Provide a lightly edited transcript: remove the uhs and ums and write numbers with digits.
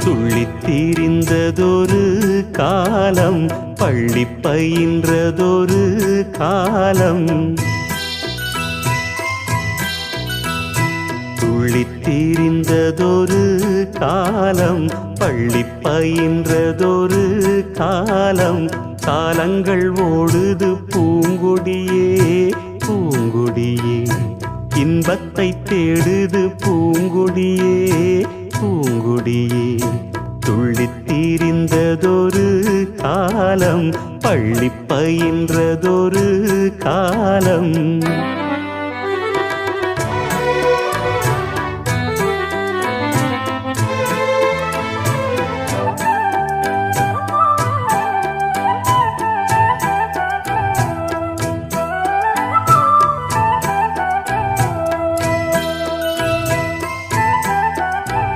துள்ளித் திரிந்ததொரு காலம், பள்ளி பயின்றதொரு காலம். துள்ளித் திரிந்ததொரு காலம், பள்ளி பயின்றதொரு காலம். காலங்கள் ஓடுது பூங்கொடியே பூங்கொடியே, இன்பத்தை தேடுது பூங்கொடியே பூங்கொடியே. துள்ளித் திரிந்ததொரு காலம், பள்ளி பயின்றதொரு